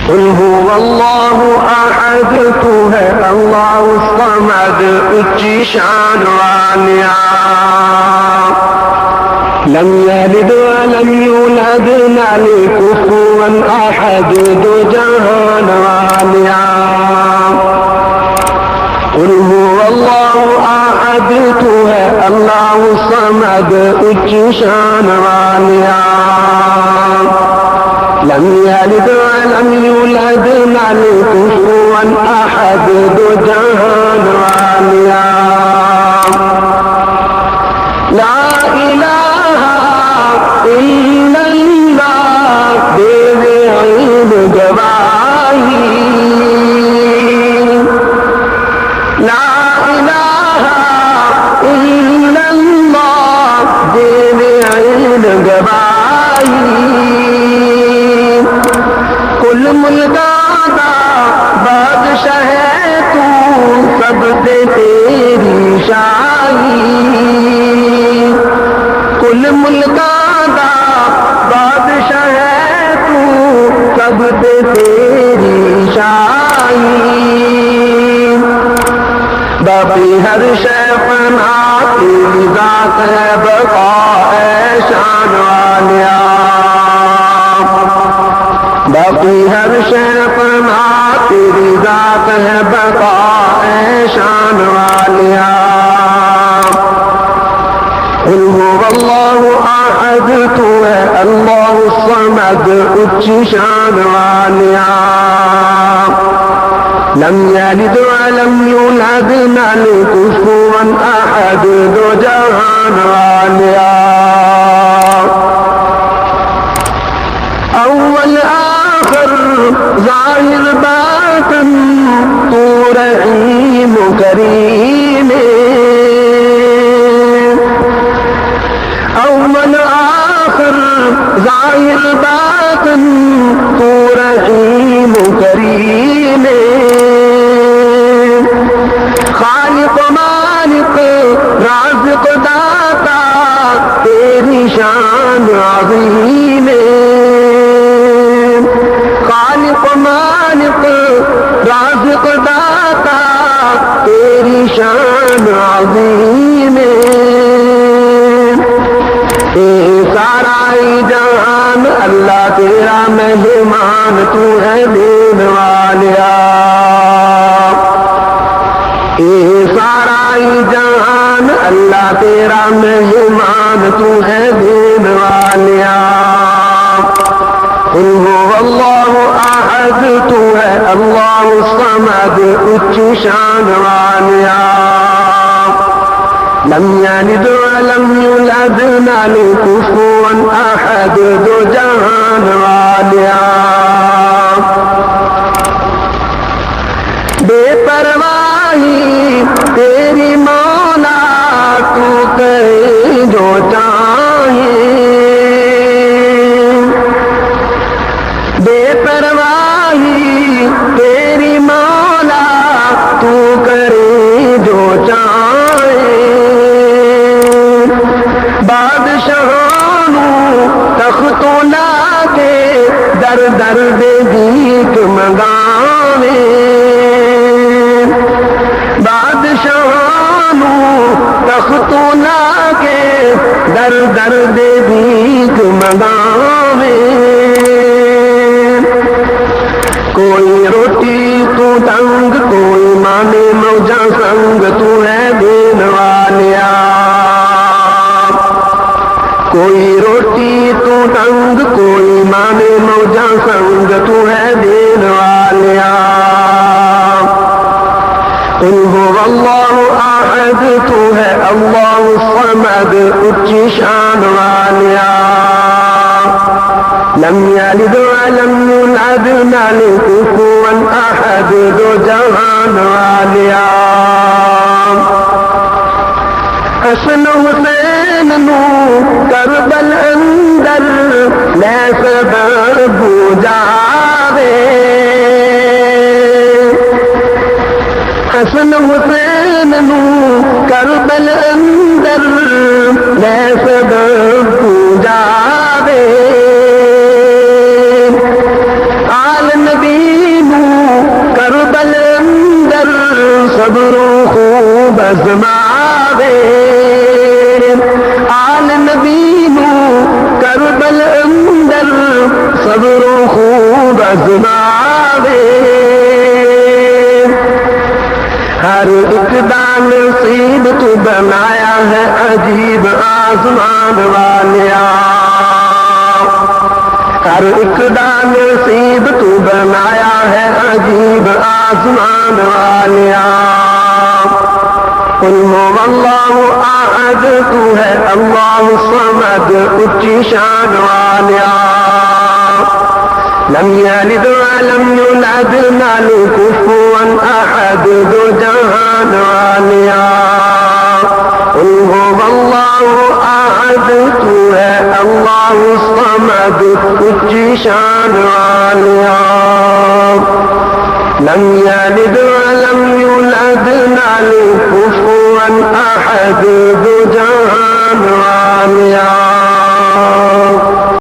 قل هو اللہ احد تو ہے اللہ الصمد اچھی شان والیا لم یلد ولم یولد نہ لے کفوا احد دو جہان والیا قل هو اللہ احد تو ہے اللہ الصمد اچھی شان والیا لم یلد ولم یولد نہ لے کفوا احد دو جہان والیا لا الہ الا اللہ دے علم گواہی لا الہ الا اللہ دے علم گواہی کل ملکہ بادشاہ ہے تو سب سے تیری شاہی کل ملکہ بادشاہ ہے تو سب سے تیری شاہی باقی ہر شے فنا تیری ذات ہے بقا ہے شان والیا باقی ہر شے فنا تیری ذات ہے بقا ہے شان والیا قل هو اللہ احد تو ہے اللہ الصمد اچھی شان والیا لم یلد ولم یولد نہ لے کفوا احد دو جہان والیا اول آخر ظاہر باطن تو رحیم کریم اول آخر ظاہر باطن تو رحیم کریم خالق مالک رازق داتا تیری شان عظیم خالق مالک رازق داتا تیری شان عظیم اے سارا جہان اللہ تیرا مہمان تو ہے دین والیا اے سارا جہان اللہ تیرا مہمان تو ہے دین والیا قل هو اللہ احد تو ہے اللہ الصمد اچھی شان والیا لم یلد ولم یولد نہ لے کفوا احد دو جہان والیا بے پرواہی تیری مولا تو کرے جو چاہے بے پرواہی تیری مولا تو کرے جو چاہے بادشاہوں تختوں لا کے در در دے بھیک منگاوے بادشاہوں تختوں لا کے در در دے بھیک منگاوے کوئی روٹی تو تنگ کوئی مانے موجہ سنگ تو ہے دین والیا کوئی روٹی تو تنگ کوئی مانے موجہ سنگ تو ہے دین والیا قل هو اللہ احد تو ہے اللہ الصمد اچھی شان والیا لم یلد ولم یولد نہ لے کفوا احد دو جہان والیا حسن حسین نو کربل اندر لے سبب بجاوے حسن حسین نو کربل اندر لے سبب بجاوے آل نبی آزماوے ہر ایک دان نصیب تو بنایا ہے عجیب آسمان والیا ہر ایک دان نصیب تو بنایا ہے عجیب آسمان والیا قل هو اللہ احد تو ہے اللہ صمد اچھی شان والیا لم یلد ولم یولد نہ له کفوا احد دو جہان والیا قل هو اللہ احد تو ہے اللہ صمد اچھی شان والیا لم یلد ولم یولد نہ له کفوا احد دو جہان